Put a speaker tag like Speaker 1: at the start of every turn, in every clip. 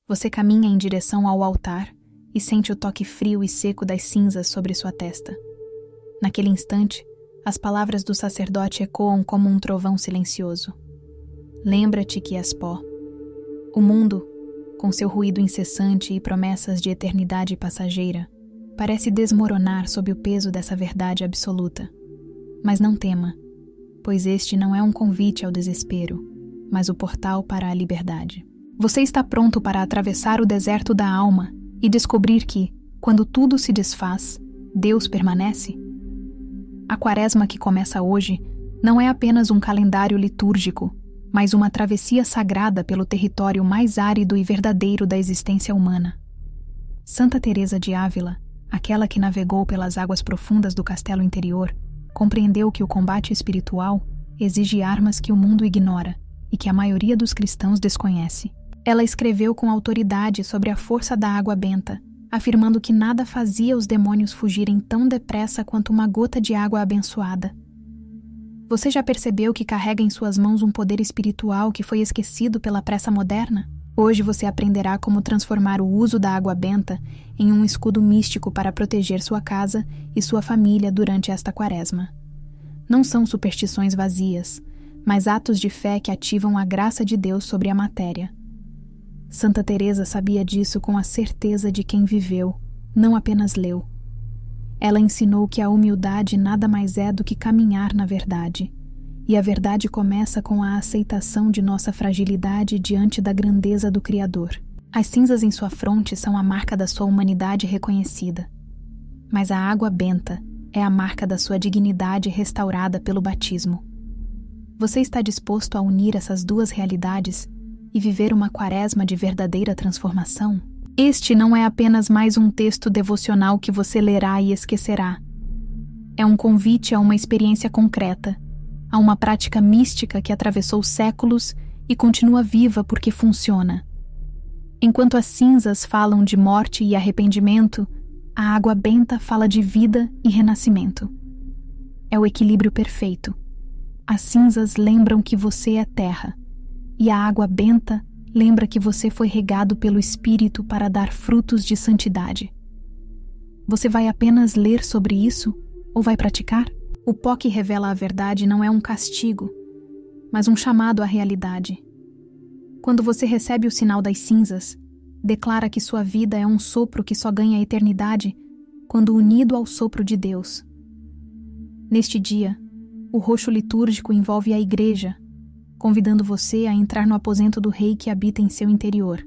Speaker 1: Você caminha em direção ao altar e sente o toque frio e seco das cinzas sobre sua testa. Naquele instante, as palavras do sacerdote ecoam como um trovão silencioso. Lembra-te que és pó. O mundo, com seu ruído incessante e promessas de eternidade passageira, parece desmoronar sob o peso dessa verdade absoluta. Mas não tema, pois este não é um convite ao desespero, mas o portal para a liberdade. Você está pronto para atravessar o deserto da alma e descobrir que, quando tudo se desfaz, Deus permanece? A Quaresma que começa hoje não é apenas um calendário litúrgico, mas uma travessia sagrada pelo território mais árido e verdadeiro da existência humana. Santa Teresa de Ávila, aquela que navegou pelas águas profundas do castelo interior, compreendeu que o combate espiritual exige armas que o mundo ignora e que a maioria dos cristãos desconhece. Ela escreveu com autoridade sobre a força da água benta, afirmando que nada fazia os demônios fugirem tão depressa quanto uma gota de água abençoada. Você já percebeu que carrega em suas mãos um poder espiritual que foi esquecido pela pressa moderna? Hoje você aprenderá como transformar o uso da água benta em um escudo místico para proteger sua casa e sua família durante esta Quaresma. Não são superstições vazias, mas atos de fé que ativam a graça de Deus sobre a matéria. Santa Teresa sabia disso com a certeza de quem viveu, não apenas leu. Ela ensinou que a humildade nada mais é do que caminhar na verdade, e a verdade começa com a aceitação de nossa fragilidade diante da grandeza do Criador. As cinzas em sua fronte são a marca da sua humanidade reconhecida, mas a água benta é a marca da sua dignidade restaurada pelo batismo. Você está disposto a unir essas duas realidades e viver uma Quaresma de verdadeira transformação? Este não é apenas mais um texto devocional que você lerá e esquecerá. É um convite a uma experiência concreta, a uma prática mística que atravessou séculos e continua viva porque funciona. Enquanto as cinzas falam de morte e arrependimento, a água benta fala de vida e renascimento. É o equilíbrio perfeito. As cinzas lembram que você é terra, e a água benta lembra que você foi regado pelo Espírito para dar frutos de santidade. Você vai apenas ler sobre isso ou vai praticar? O pó que revela a verdade não é um castigo, mas um chamado à realidade. Quando você recebe o sinal das cinzas, declara que sua vida é um sopro que só ganha eternidade quando unido ao sopro de Deus. Neste dia, o roxo litúrgico envolve a Igreja, convidando você a entrar no aposento do Rei que habita em seu interior.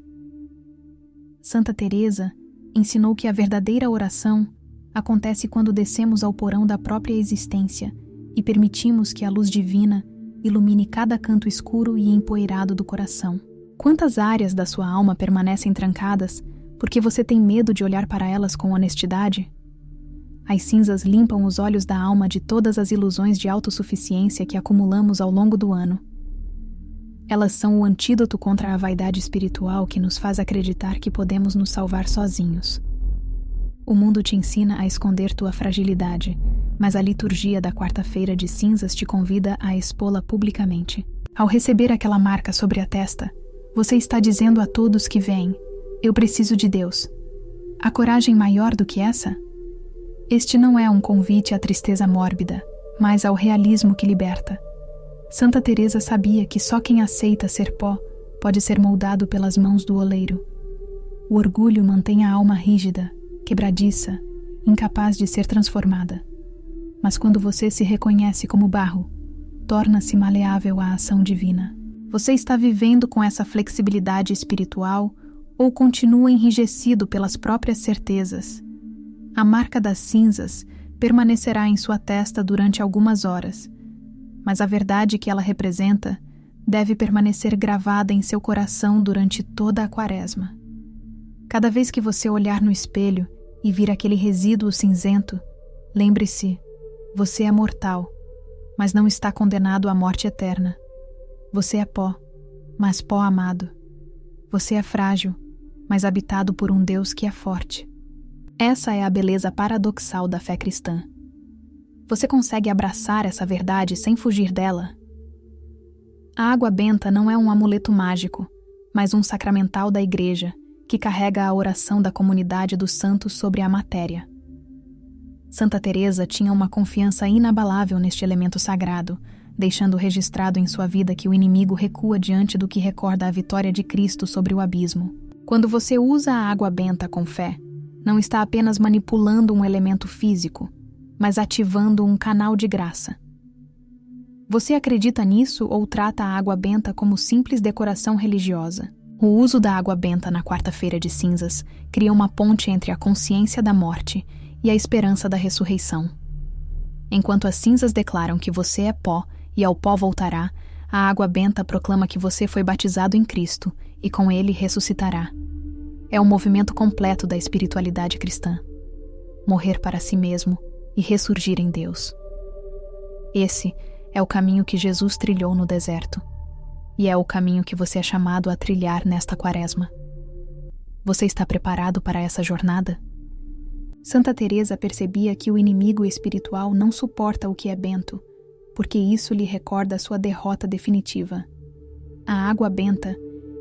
Speaker 1: Santa Teresa ensinou que a verdadeira oração acontece quando descemos ao porão da própria existência e permitimos que a luz divina ilumine cada canto escuro e empoeirado do coração. Quantas áreas da sua alma permanecem trancadas porque você tem medo de olhar para elas com honestidade? As cinzas limpam os olhos da alma de todas as ilusões de autossuficiência que acumulamos ao longo do ano. Elas são o antídoto contra a vaidade espiritual que nos faz acreditar que podemos nos salvar sozinhos. O mundo te ensina a esconder tua fragilidade, mas a liturgia da quarta-feira de cinzas te convida a expô-la publicamente. Ao receber aquela marca sobre a testa, você está dizendo a todos que veem: eu preciso de Deus. Há coragem maior do que essa? Este não é um convite à tristeza mórbida, mas ao realismo que liberta. Santa Teresa sabia que só quem aceita ser pó pode ser moldado pelas mãos do oleiro. O orgulho mantém a alma rígida, quebradiça, incapaz de ser transformada. Mas quando você se reconhece como barro, torna-se maleável à ação divina. Você está vivendo com essa flexibilidade espiritual ou continua enrijecido pelas próprias certezas? A marca das cinzas permanecerá em sua testa durante algumas horas, mas a verdade que ela representa deve permanecer gravada em seu coração durante toda a Quaresma. Cada vez que você olhar no espelho e vir aquele resíduo cinzento, lembre-se, você é mortal, mas não está condenado à morte eterna. Você é pó, mas pó amado. Você é frágil, mas habitado por um Deus que é forte. Essa é a beleza paradoxal da fé cristã. Você consegue abraçar essa verdade sem fugir dela? A água benta não é um amuleto mágico, mas um sacramental da Igreja, que carrega a oração da comunidade dos santos sobre a matéria. Santa Teresa tinha uma confiança inabalável neste elemento sagrado, deixando registrado em sua vida que o inimigo recua diante do que recorda a vitória de Cristo sobre o abismo. Quando você usa a água benta com fé, não está apenas manipulando um elemento físico, mas ativando um canal de graça. Você acredita nisso ou trata a água benta como simples decoração religiosa? O uso da água benta na quarta-feira de cinzas cria uma ponte entre a consciência da morte e a esperança da ressurreição. Enquanto as cinzas declaram que você é pó e ao pó voltará, a água benta proclama que você foi batizado em Cristo e com ele ressuscitará. É o movimento completo da espiritualidade cristã. Morrer para si mesmo e ressurgir em Deus. Esse é o caminho que Jesus trilhou no deserto. E é o caminho que você é chamado a trilhar nesta quaresma. Você está preparado para essa jornada? Santa Teresa percebia que o inimigo espiritual não suporta o que é bento, porque isso lhe recorda sua derrota definitiva. A água benta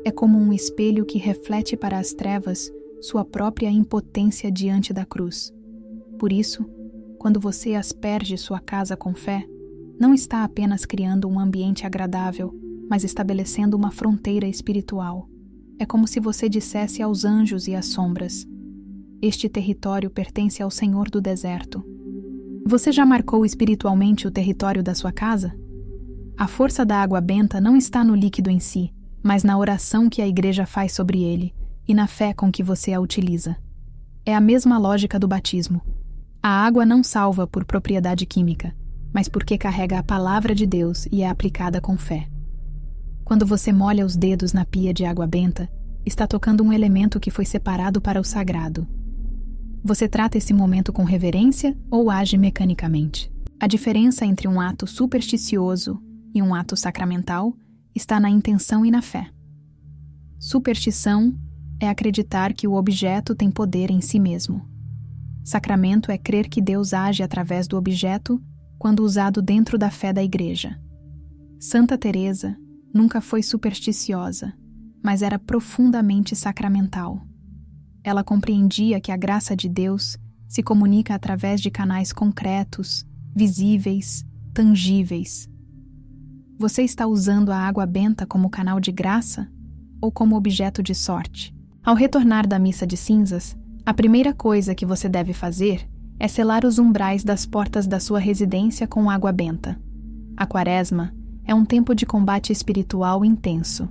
Speaker 1: é como um espelho que reflete para as trevas sua própria impotência diante da cruz. Por isso, quando você asperge sua casa com fé, não está apenas criando um ambiente agradável, mas estabelecendo uma fronteira espiritual. É como se você dissesse aos anjos e às sombras: este território pertence ao Senhor do deserto. Você já marcou espiritualmente o território da sua casa? A força da água benta não está no líquido em si, mas na oração que a Igreja faz sobre ele e na fé com que você a utiliza. É a mesma lógica do batismo. A água não salva por propriedade química, mas porque carrega a palavra de Deus e é aplicada com fé. Quando você molha os dedos na pia de água benta, está tocando um elemento que foi separado para o sagrado. Você trata esse momento com reverência ou age mecanicamente? A diferença entre um ato supersticioso e um ato sacramental está na intenção e na fé. Superstição é acreditar que o objeto tem poder em si mesmo. Sacramento é crer que Deus age através do objeto quando usado dentro da fé da Igreja. Santa Teresa nunca foi supersticiosa, mas era profundamente sacramental. Ela compreendia que a graça de Deus se comunica através de canais concretos, visíveis, tangíveis. Você está usando a água benta como canal de graça ou como objeto de sorte? Ao retornar da missa de cinzas, a primeira coisa que você deve fazer é selar os umbrais das portas da sua residência com água benta. A Quaresma é um tempo de combate espiritual intenso,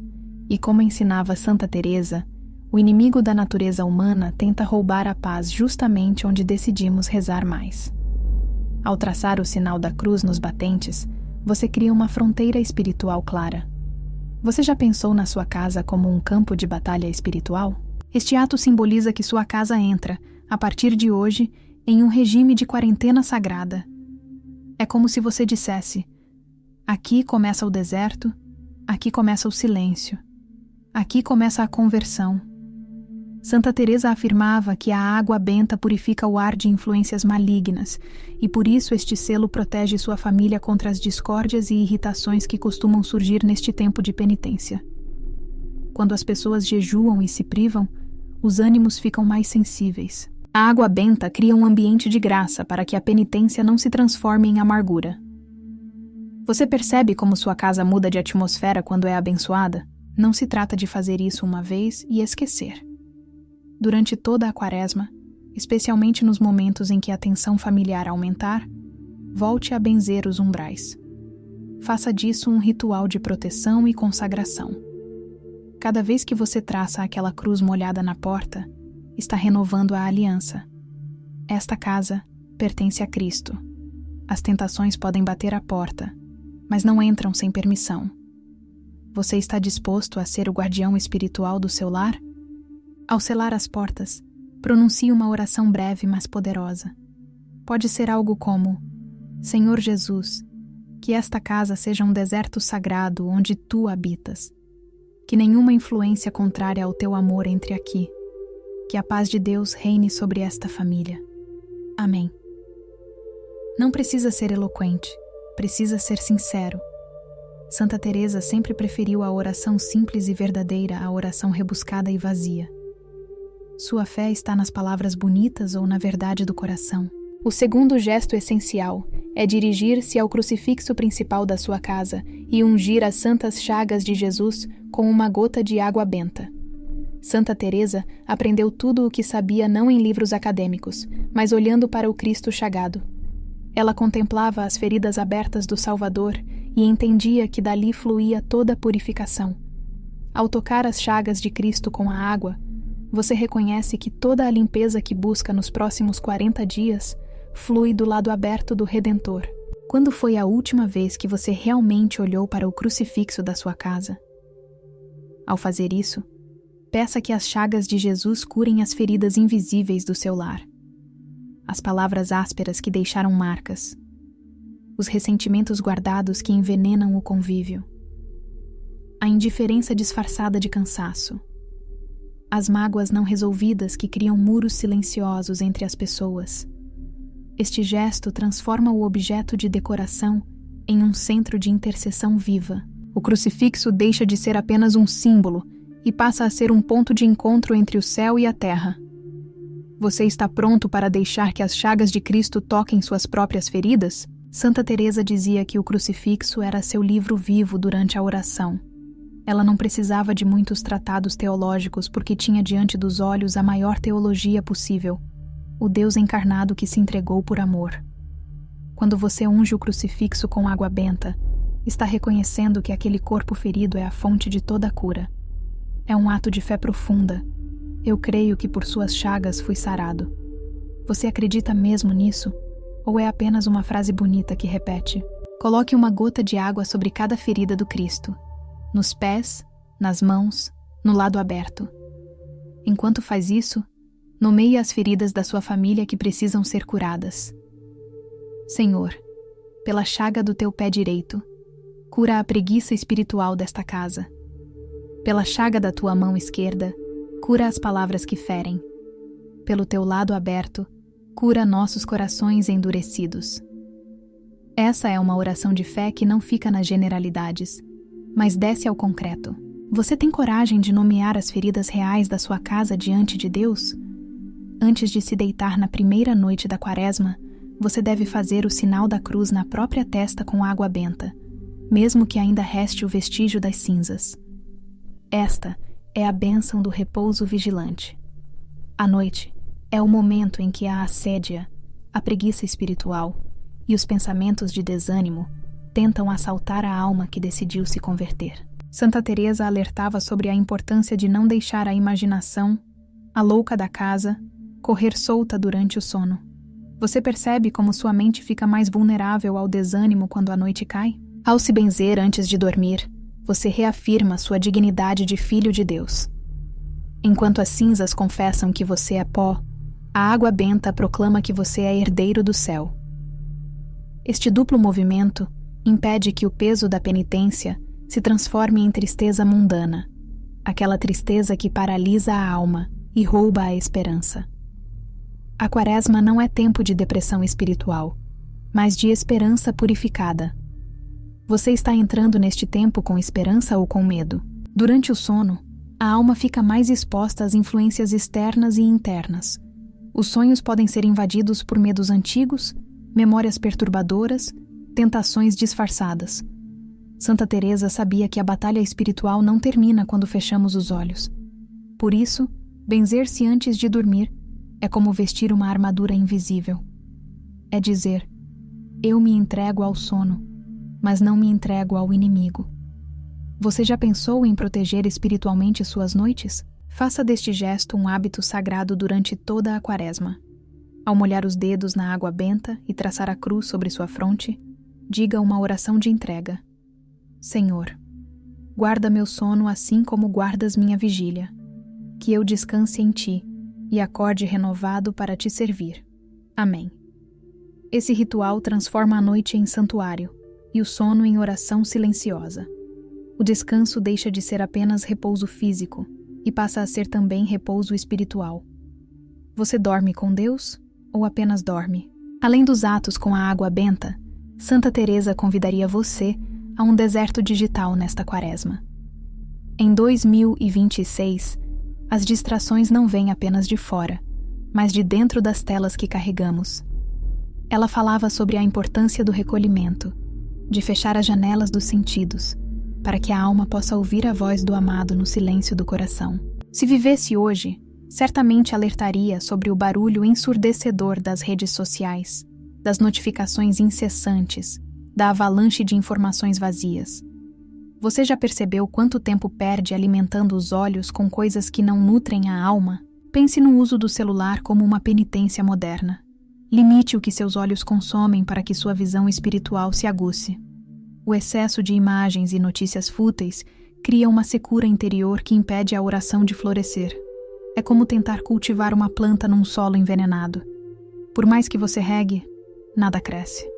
Speaker 1: e como ensinava Santa Teresa, o inimigo da natureza humana tenta roubar a paz justamente onde decidimos rezar mais. Ao traçar o sinal da cruz nos batentes, você cria uma fronteira espiritual clara. Você já pensou na sua casa como um campo de batalha espiritual? Este ato simboliza que sua casa entra, a partir de hoje, em um regime de quarentena sagrada. É como se você dissesse: aqui começa o deserto, aqui começa o silêncio, aqui começa a conversão. Santa Teresa afirmava que a água benta purifica o ar de influências malignas e por isso este selo protege sua família contra as discórdias e irritações que costumam surgir neste tempo de penitência. Quando as pessoas jejuam e se privam, os ânimos ficam mais sensíveis. A água benta cria um ambiente de graça para que a penitência não se transforme em amargura. Você percebe como sua casa muda de atmosfera quando é abençoada? Não se trata de fazer isso uma vez e esquecer. Durante toda a Quaresma, especialmente nos momentos em que a tensão familiar aumentar, volte a benzer os umbrais. Faça disso um ritual de proteção e consagração. Cada vez que você traça aquela cruz molhada na porta, está renovando a aliança. Esta casa pertence a Cristo. As tentações podem bater à porta, mas não entram sem permissão. Você está disposto a ser o guardião espiritual do seu lar? Ao selar as portas, pronuncie uma oração breve, mas poderosa. Pode ser algo como: Senhor Jesus, que esta casa seja um deserto sagrado onde Tu habitas. Que nenhuma influência contrária ao Teu amor entre aqui. Que a paz de Deus reine sobre esta família. Amém. Não precisa ser eloquente, precisa ser sincero. Santa Teresa sempre preferiu a oração simples e verdadeira à oração rebuscada e vazia. Sua fé está nas palavras bonitas ou na verdade do coração? O segundo gesto essencial é dirigir-se ao crucifixo principal da sua casa e ungir as santas chagas de Jesus com uma gota de água benta. Santa Teresa aprendeu tudo o que sabia não em livros acadêmicos, mas olhando para o Cristo chagado. Ela contemplava as feridas abertas do Salvador e entendia que dali fluía toda a purificação. Ao tocar as chagas de Cristo com a água, você reconhece que toda a limpeza que busca nos próximos 40 dias flui do lado aberto do Redentor. Quando foi a última vez que você realmente olhou para o crucifixo da sua casa? Ao fazer isso, peça que as chagas de Jesus curem as feridas invisíveis do seu lar. As palavras ásperas que deixaram marcas. Os ressentimentos guardados que envenenam o convívio. A indiferença disfarçada de cansaço. As mágoas não resolvidas que criam muros silenciosos entre as pessoas. Este gesto transforma o objeto de decoração em um centro de intercessão viva. O crucifixo deixa de ser apenas um símbolo e passa a ser um ponto de encontro entre o céu e a terra. Você está pronto para deixar que as chagas de Cristo toquem suas próprias feridas? Santa Teresa dizia que o crucifixo era seu livro vivo durante a oração. Ela não precisava de muitos tratados teológicos porque tinha diante dos olhos a maior teologia possível, o Deus encarnado que se entregou por amor. Quando você unge o crucifixo com água benta, está reconhecendo que aquele corpo ferido é a fonte de toda a cura. É um ato de fé profunda. Eu creio que por suas chagas fui sarado. Você acredita mesmo nisso? Ou é apenas uma frase bonita que repete? Coloque uma gota de água sobre cada ferida do Cristo. Nos pés, nas mãos, no lado aberto. Enquanto faz isso, nomeie as feridas da sua família que precisam ser curadas. Senhor, pela chaga do teu pé direito, cura a preguiça espiritual desta casa. Pela chaga da tua mão esquerda, cura as palavras que ferem. Pelo teu lado aberto, cura nossos corações endurecidos. Essa é uma oração de fé que não fica nas generalidades, mas desce ao concreto. Você tem coragem de nomear as feridas reais da sua casa diante de Deus? Antes de se deitar na primeira noite da Quaresma, você deve fazer o sinal da cruz na própria testa com água benta, mesmo que ainda reste o vestígio das cinzas. Esta é a bênção do repouso vigilante. A noite é o momento em que a assédia, a preguiça espiritual e os pensamentos de desânimo tentam assaltar a alma que decidiu se converter. Santa Teresa alertava sobre a importância de não deixar a imaginação, a louca da casa, correr solta durante o sono. Você percebe como sua mente fica mais vulnerável ao desânimo quando a noite cai? Ao se benzer antes de dormir, você reafirma sua dignidade de filho de Deus. Enquanto as cinzas confessam que você é pó, a água benta proclama que você é herdeiro do céu. Este duplo movimento impede que o peso da penitência se transforme em tristeza mundana, aquela tristeza que paralisa a alma e rouba a esperança. A Quaresma não é tempo de depressão espiritual, mas de esperança purificada. Você está entrando neste tempo com esperança ou com medo? Durante o sono, a alma fica mais exposta às influências externas e internas. Os sonhos podem ser invadidos por medos antigos, memórias perturbadoras, tentações disfarçadas. Santa Teresa sabia que a batalha espiritual não termina quando fechamos os olhos. Por isso, benzer-se antes de dormir é como vestir uma armadura invisível. É dizer, eu me entrego ao sono, mas não me entrego ao inimigo. Você já pensou em proteger espiritualmente suas noites? Faça deste gesto um hábito sagrado durante toda a Quaresma. Ao molhar os dedos na água benta e traçar a cruz sobre sua fronte, diga uma oração de entrega. Senhor, guarda meu sono assim como guardas minha vigília. Que eu descanse em Ti e acorde renovado para Te servir. Amém. Esse ritual transforma a noite em santuário e o sono em oração silenciosa. O descanso deixa de ser apenas repouso físico e passa a ser também repouso espiritual. Você dorme com Deus ou apenas dorme? Além dos atos com a água benta, Santa Teresa convidaria você a um deserto digital nesta Quaresma. Em 2026, As distrações não vêm apenas de fora, mas de dentro das telas que carregamos. Ela falava sobre a importância do recolhimento, de fechar as janelas dos sentidos, para que a alma possa ouvir a voz do amado no silêncio do coração. Se vivesse hoje, certamente alertaria sobre o barulho ensurdecedor das redes sociais, das notificações incessantes, da avalanche de informações vazias. Você já percebeu quanto tempo perde alimentando os olhos com coisas que não nutrem a alma? Pense no uso do celular como uma penitência moderna. Limite o que seus olhos consomem para que sua visão espiritual se aguce. O excesso de imagens e notícias fúteis cria uma secura interior que impede a oração de florescer. É como tentar cultivar uma planta num solo envenenado. Por mais que você regue, nada cresce.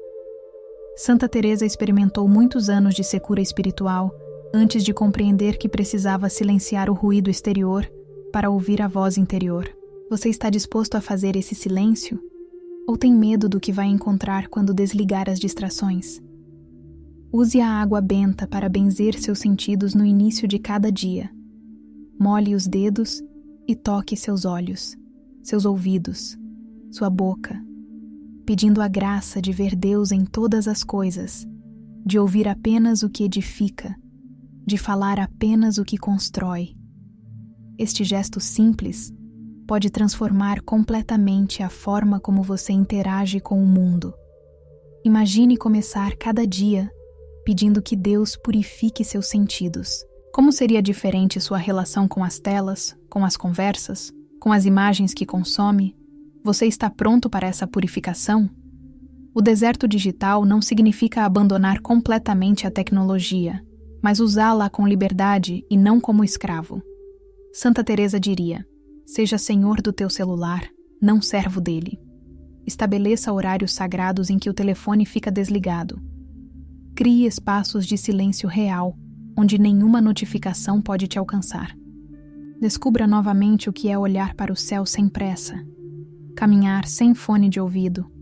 Speaker 1: Santa Teresa experimentou muitos anos de secura espiritual antes de compreender que precisava silenciar o ruído exterior para ouvir a voz interior. Você está disposto a fazer esse silêncio? Ou tem medo do que vai encontrar quando desligar as distrações? Use a água benta para benzer seus sentidos no início de cada dia. Molhe os dedos e toque seus olhos, seus ouvidos, sua boca, pedindo a graça de ver Deus em todas as coisas, de ouvir apenas o que edifica, de falar apenas o que constrói. Este gesto simples pode transformar completamente a forma como você interage com o mundo. Imagine começar cada dia pedindo que Deus purifique seus sentidos. Como seria diferente sua relação com as telas, com as conversas, com as imagens que consome? Você está pronto para essa purificação? O deserto digital não significa abandonar completamente a tecnologia, mas usá-la com liberdade e não como escravo. Santa Teresa diria: seja senhor do teu celular, não servo dele. Estabeleça horários sagrados em que o telefone fica desligado. Crie espaços de silêncio real, onde nenhuma notificação pode te alcançar. Descubra novamente o que é olhar para o céu sem pressa, caminhar sem fone de ouvido,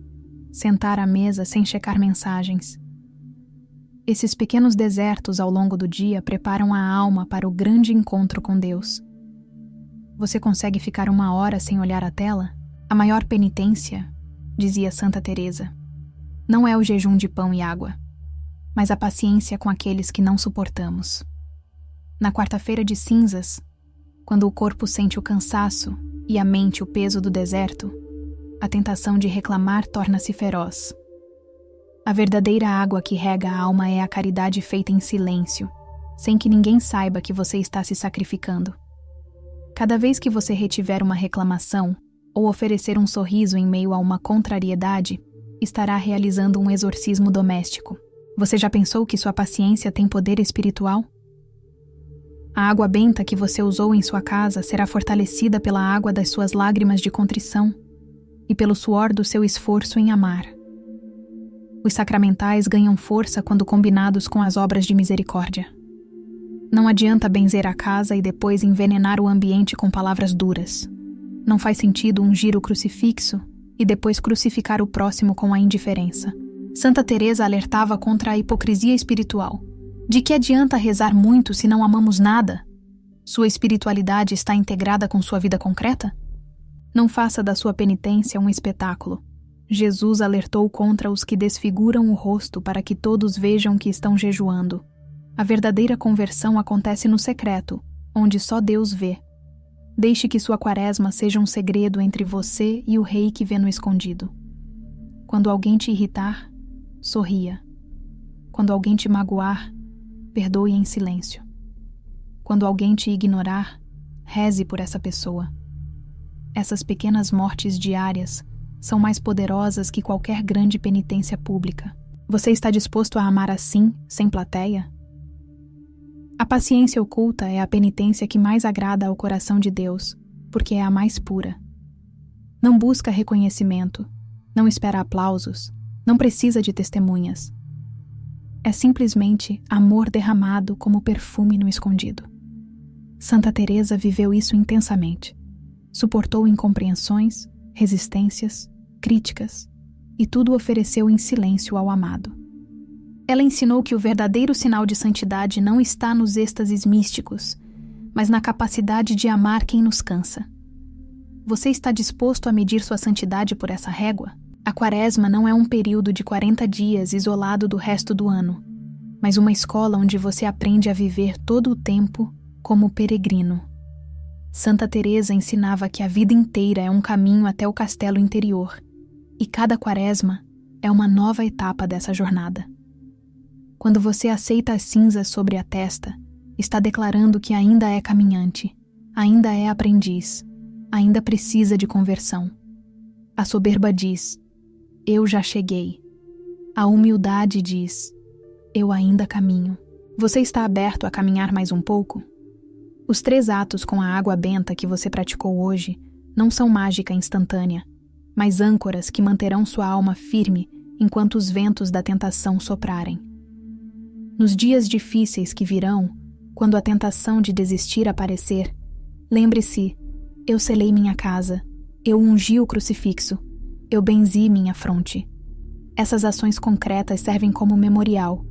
Speaker 1: sentar à mesa sem checar mensagens. Esses pequenos desertos ao longo do dia preparam a alma para o grande encontro com Deus. Você consegue ficar 1 hora sem olhar a tela? A maior penitência, dizia Santa Teresa, não é o jejum de pão e água, mas a paciência com aqueles que não suportamos. Na quarta-feira de cinzas, quando o corpo sente o cansaço e a mente o peso do deserto, a tentação de reclamar torna-se feroz. A verdadeira água que rega a alma é a caridade feita em silêncio, sem que ninguém saiba que você está se sacrificando. Cada vez que você retiver uma reclamação ou oferecer um sorriso em meio a uma contrariedade, estará realizando um exorcismo doméstico. Você já pensou que sua paciência tem poder espiritual? A água benta que você usou em sua casa será fortalecida pela água das suas lágrimas de contrição e pelo suor do seu esforço em amar. Os sacramentais ganham força quando combinados com as obras de misericórdia. Não adianta benzer a casa e depois envenenar o ambiente com palavras duras. Não faz sentido ungir o crucifixo e depois crucificar o próximo com a indiferença. Santa Teresa alertava contra a hipocrisia espiritual. De que adianta rezar muito se não amamos nada? Sua espiritualidade está integrada com sua vida concreta? Não faça da sua penitência um espetáculo. Jesus alertou contra os que desfiguram o rosto para que todos vejam que estão jejuando. A verdadeira conversão acontece no secreto, onde só Deus vê. Deixe que sua quaresma seja um segredo entre você e o Rei que vê no escondido. Quando alguém te irritar, sorria. Quando alguém te magoar, perdoe em silêncio. Quando alguém te ignorar, reze por essa pessoa. Essas pequenas mortes diárias são mais poderosas que qualquer grande penitência pública. Você está disposto a amar assim, sem plateia? A paciência oculta é a penitência que mais agrada ao coração de Deus, porque é a mais pura. Não busca reconhecimento, não espera aplausos, não precisa de testemunhas. É simplesmente amor derramado como perfume no escondido. Santa Teresa viveu isso intensamente. Suportou incompreensões, resistências, críticas, e tudo ofereceu em silêncio ao amado. Ela ensinou que o verdadeiro sinal de santidade não está nos êxtases místicos, mas na capacidade de amar quem nos cansa. Você está disposto a medir sua santidade por essa régua? A Quaresma não é um período de 40 dias isolado do resto do ano, mas uma escola onde você aprende a viver todo o tempo como peregrino. Santa Teresa ensinava que a vida inteira é um caminho até o castelo interior, e cada Quaresma é uma nova etapa dessa jornada. Quando você aceita as cinzas sobre a testa, está declarando que ainda é caminhante, ainda é aprendiz, ainda precisa de conversão. A soberba diz: eu já cheguei. A humildade diz: eu ainda caminho. Você está aberto a caminhar mais um pouco? Os 3 atos com a água benta que você praticou hoje não são mágica instantânea, mas âncoras que manterão sua alma firme enquanto os ventos da tentação soprarem. Nos dias difíceis que virão, quando a tentação de desistir aparecer, lembre-se: eu selei minha casa, eu ungi o crucifixo, eu benzi minha fronte. Essas ações concretas servem como memorial,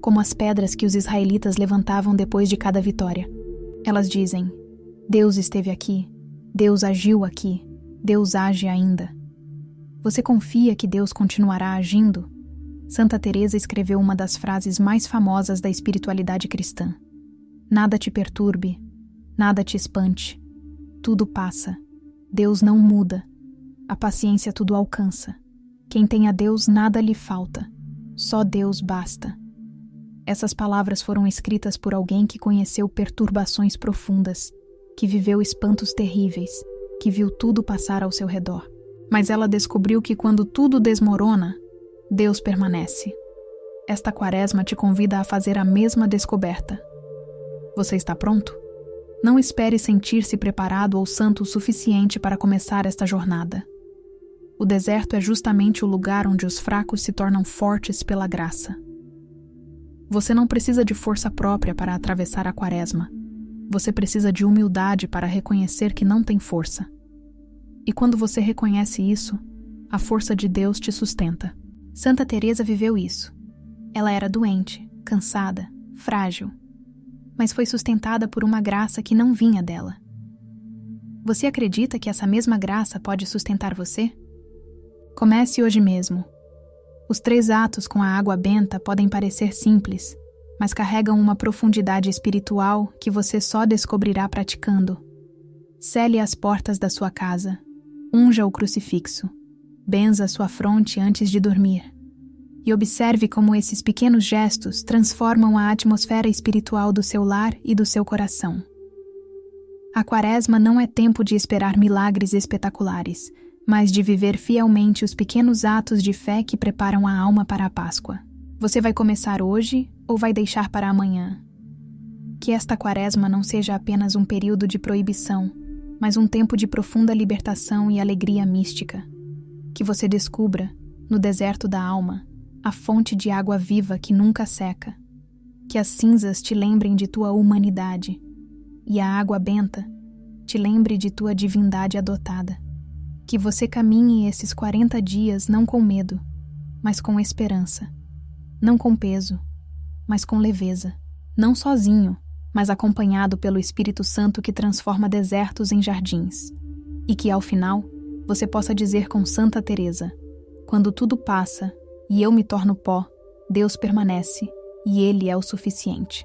Speaker 1: como as pedras que os israelitas levantavam depois de cada vitória. Elas dizem: Deus esteve aqui, Deus agiu aqui, Deus age ainda. Você confia que Deus continuará agindo? Santa Teresa escreveu uma das frases mais famosas da espiritualidade cristã: nada te perturbe, nada te espante, tudo passa, Deus não muda, a paciência tudo alcança. Quem tem a Deus nada lhe falta, só Deus basta. Essas palavras foram escritas por alguém que conheceu perturbações profundas, que viveu espantos terríveis, que viu tudo passar ao seu redor. Mas ela descobriu que quando tudo desmorona, Deus permanece. Esta Quaresma te convida a fazer a mesma descoberta. Você está pronto? Não espere sentir-se preparado ou santo o suficiente para começar esta jornada. O deserto é justamente o lugar onde os fracos se tornam fortes pela graça. Você não precisa de força própria para atravessar a Quaresma. Você precisa de humildade para reconhecer que não tem força. E quando você reconhece isso, a força de Deus te sustenta. Santa Teresa viveu isso. Ela era doente, cansada, frágil, mas foi sustentada por uma graça que não vinha dela. Você acredita que essa mesma graça pode sustentar você? Comece hoje mesmo. Os 3 atos com a água benta podem parecer simples, mas carregam uma profundidade espiritual que você só descobrirá praticando. Cele as portas da sua casa, unja o crucifixo, benza sua fronte antes de dormir. E observe como esses pequenos gestos transformam a atmosfera espiritual do seu lar e do seu coração. A Quaresma não é tempo de esperar milagres espetaculares, mas de viver fielmente os pequenos atos de fé que preparam a alma para a Páscoa. Você vai começar hoje ou vai deixar para amanhã? Que esta Quaresma não seja apenas um período de proibição, mas um tempo de profunda libertação e alegria mística. Que você descubra, no deserto da alma, a fonte de água viva que nunca seca. Que as cinzas te lembrem de tua humanidade e a água benta te lembre de tua divindade adotada. Que você caminhe esses 40 dias não com medo, mas com esperança. Não com peso, mas com leveza. Não sozinho, mas acompanhado pelo Espírito Santo que transforma desertos em jardins. E que, ao final, você possa dizer com Santa Teresa: quando tudo passa e eu me torno pó, Deus permanece e Ele é o suficiente.